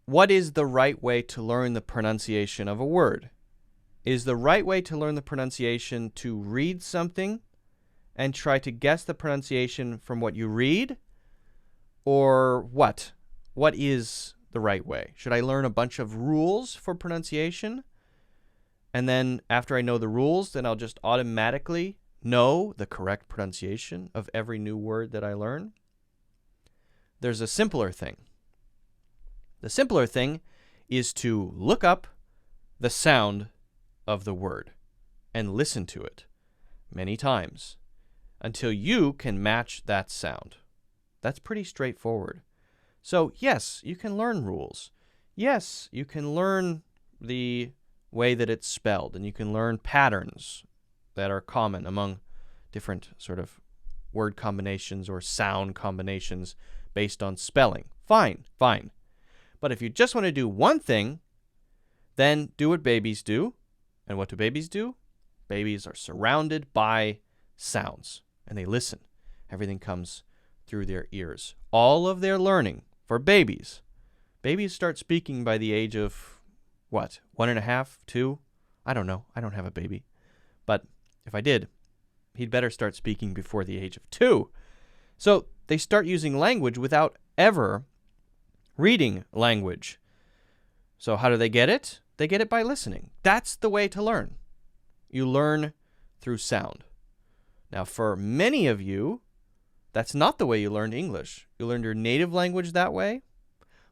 what is the right way to learn the pronunciation of a word? Is the right way to learn the pronunciation to read something and try to guess the pronunciation from what you read? Or what? What is the right way? Should I learn a bunch of rules for pronunciation? And then after I know the rules, then I'll just automatically know the correct pronunciation of every new word that I learn? There's a simpler thing. The simpler thing is to look up the sound of the word and listen to it many times until you can match that sound. That's pretty straightforward. So yes, you can learn rules. Yes, you can learn the way that it's spelled, and you can learn patterns that are common among different sort of word combinations or sound combinations based on spelling. Fine, fine. But if you just want to do one thing, then do what babies do. And what do babies do? Babies are surrounded by sounds, and they listen. Everything comes through their ears. All of their learning for babies. Babies start speaking by the age of, what, 1.5, 2? I don't know. I don't have a baby. But if I did, he'd better start speaking before the age of 2. So they start using language without ever reading language. So how do they get it? They get it by listening. That's the way to learn. You learn through sound. Now, for many of you, that's not the way you learned English. You learned your native language that way,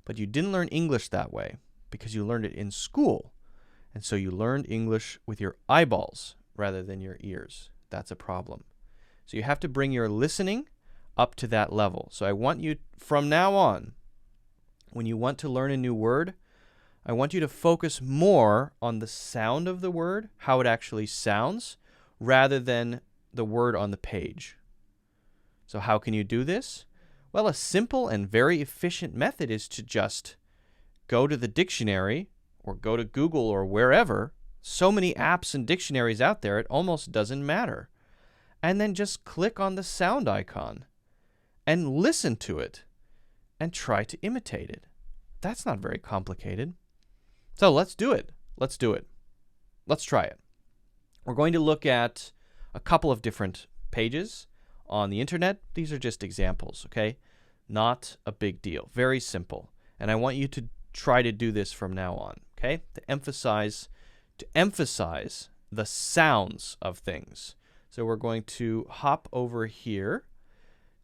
but you didn't learn English that way because you learned it in school. And so you learned English with your eyeballs rather than your ears. That's a problem. So you have to bring your listening up to that level. So I want you, from now on, when you want to learn a new word, I want you to focus more on the sound of the word, how it actually sounds, rather than the word on the page. So how can you do this? Well, a simple and very efficient method is to just go to the dictionary or go to Google or wherever. So many apps and dictionaries out there, it almost doesn't matter. And then just click on the sound icon and listen to it and try to imitate it. That's not very complicated. So let's do it. Let's do it. Let's try it. We're going to look at a couple of different pages on the internet. These are just examples, okay? Not a big deal. Very simple. And I want you to try to do this from now on, okay? To emphasize the sounds of things. So we're going to hop over here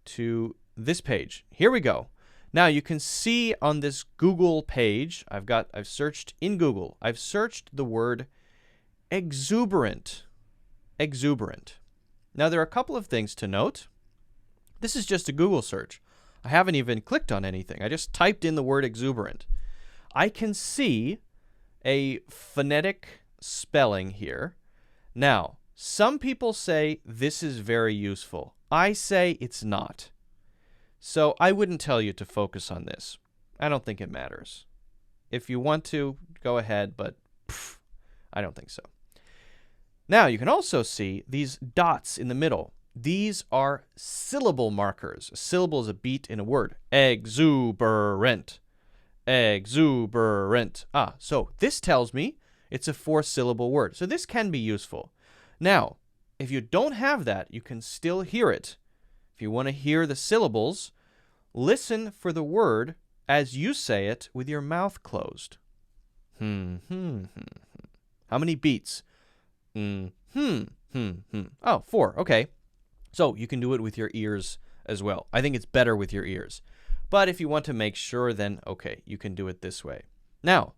to this page. Here we go. Now you can see on this Google page, I've searched in Google. I've searched the word exuberant. Exuberant. Now there are a couple of things to note. This is just a Google search. I haven't even clicked on anything. I just typed in the word exuberant. I can see a phonetic spelling here. Now, some people say this is very useful. I say it's not. So I wouldn't tell you to focus on this. I don't think it matters. If you want to, go ahead, but I don't think so. Now, you can also see these dots in the middle. These are syllable markers. A syllable is a beat in a word. Exuberant. Exuberant. So this tells me it's a 4-syllable word. So this can be useful. Now, if you don't have that, you can still hear it. If you want to hear the syllables, listen for the word as you say it with your mouth closed. How many beats? Oh, 4. Okay. So you can do it with your ears as well. I think it's better with your ears. But if you want to make sure, then okay, you can do it this way. Now,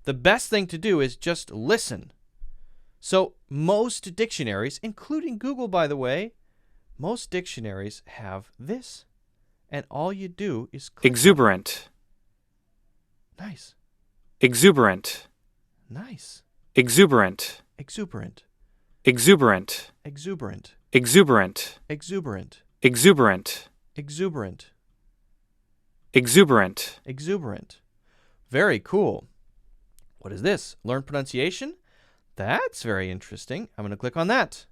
the best thing to do is just listen. So most dictionaries, including Google, by the way, most dictionaries have this. And all you do is click. Exuberant. Nice. Exuberant. Nice. Exuberant. Exuberant. Exuberant. Exuberant. Exuberant. Exuberant. Exuberant. Exuberant. Exuberant. Exuberant. Very cool. What is this? Learn pronunciation? That's very interesting. I'm going to click on that.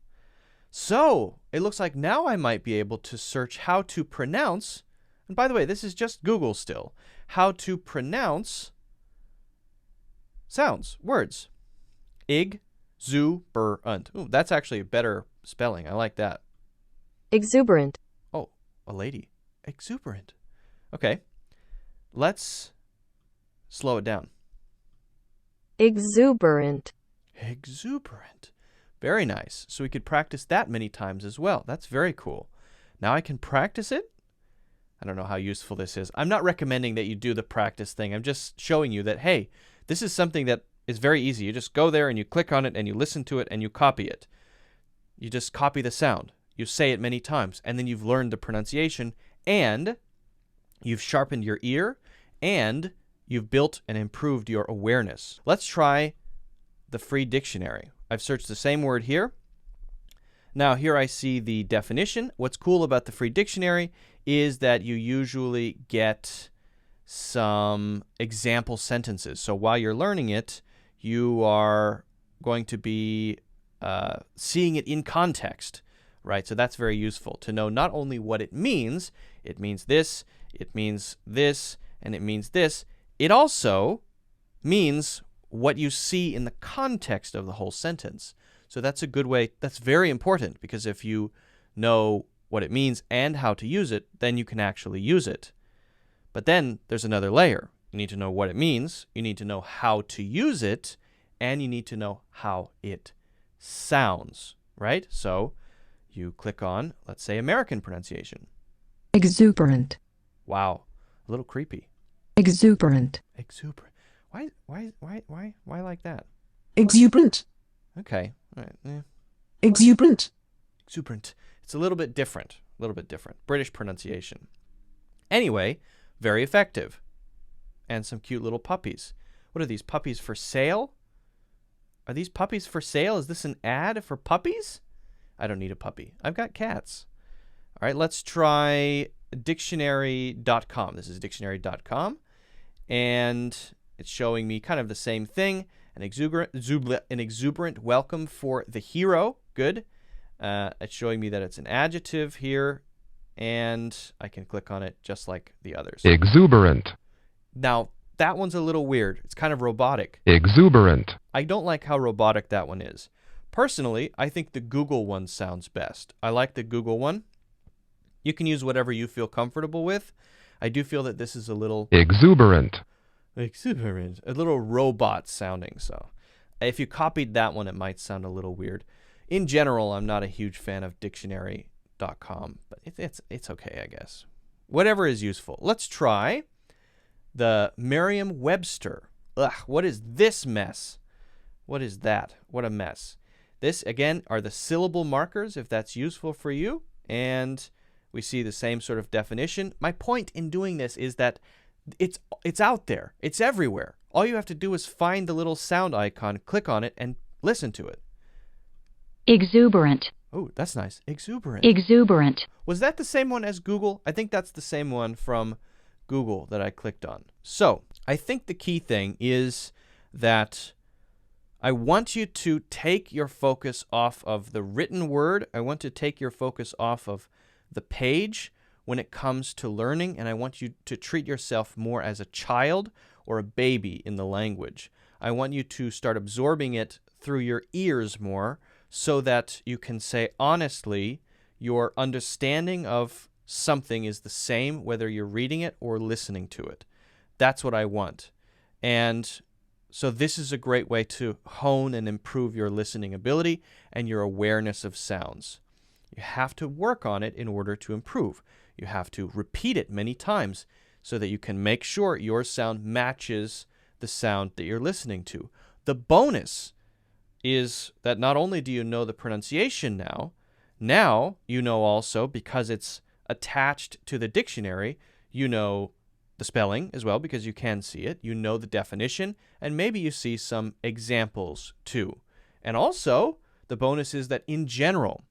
So, it looks like now I might be able to search how to pronounce, and by the way, this is just Google still, how to pronounce sounds, words. Exuberant. Ooh, that's actually a better spelling. I like that. Exuberant. Oh, a lady. Exuberant. Okay. Let's slow it down. Exuberant. Exuberant. Very nice. So we could practice that many times as well. That's very cool. Now I can practice it. I don't know how useful this is. I'm not recommending that you do the practice thing. I'm just showing you that, hey, this is something that is very easy. You just go there and you click on it and you listen to it and you copy it. You just copy the sound. You say it many times, and then you've learned the pronunciation, and you've sharpened your ear, and you've built and improved your awareness. Let's try the free dictionary. I've searched the same word here. Now here I see the definition. What's cool about the free dictionary is that you usually get some example sentences. So while you're learning it, you are going to be seeing it in context, right? So that's very useful to know not only what it means this, it means this, and it means this. It also means what you see in the context of the whole sentence. So that's a good way. That's very important, because if you know what it means and how to use it, then you can actually use it. But then there's another layer. You need to know what it means, you need to know how to use it, and you need to know how it sounds, right? So you click on, let's say, American pronunciation. Exuberant. Wow, a little creepy. Exuberant. Exuberant. Why like that? Exuberant. Okay. All right. Yeah. Exuberant. Exuberant. It's a little bit different. British pronunciation. Anyway, very effective. And some cute little puppies. What are these, puppies for sale? Are these puppies for sale? Is this an ad for puppies? I don't need a puppy. I've got cats. All right, let's try dictionary.com. This is dictionary.com. And it's showing me kind of the same thing. An exuberant welcome for the hero. Good. It's showing me that it's an adjective here. And I can click on it just like the others. Exuberant. Now, that one's a little weird. It's kind of robotic. Exuberant. I don't like how robotic that one is. Personally, I think the Google one sounds best. I like the Google one. You can use whatever you feel comfortable with. I do feel that this is a little Exuberant. a little robot sounding. So if you copied that one, it might sound a little weird. In general, I'm not a huge fan of dictionary.com, but it's okay, I guess. Whatever is useful. Let's try the Merriam-Webster. Ugh, what is this mess? What is that? What a mess. This, again, are the syllable markers, if that's useful for you. And we see the same sort of definition. My point in doing this is that it's out there. It's everywhere. All you have to do is find the little sound icon, click on it, and listen to it. Exuberant. Oh, that's nice. Exuberant. Exuberant. Was that the same one as Google? I think that's the same one from Google that I clicked on. So I think the key thing is that I want you to take your focus off of the written word. I want to take your focus off of the page when it comes to learning, and I want you to treat yourself more as a child or a baby in the language. I want you to start absorbing it through your ears more, so that you can say honestly your understanding of something is the same whether you're reading it or listening to it. That's what I want. And so this is a great way to hone and improve your listening ability and your awareness of sounds. You have to work on it in order to improve. You have to repeat it many times so that you can make sure your sound matches the sound that you're listening to. The bonus is that not only do you know the pronunciation now you know also, because it's attached to the dictionary, you know the spelling as well because you can see it, you know the definition, and maybe you see some examples too. And also, the bonus is that in general,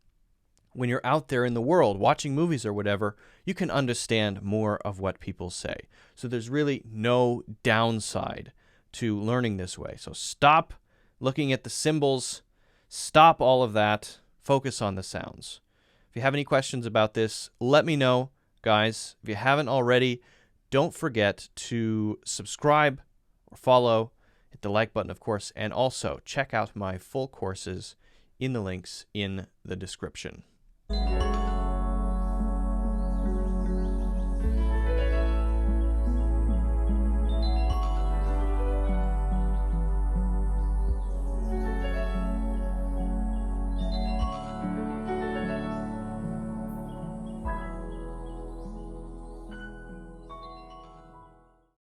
when you're out there in the world watching movies or whatever, you can understand more of what people say. So there's really no downside to learning this way. So stop looking at the symbols, stop all of that, focus on the sounds. If you have any questions about this, let me know, guys. If you haven't already, Don't forget to subscribe or follow, hit the like button, of course, and also check out my full courses in the links in the description.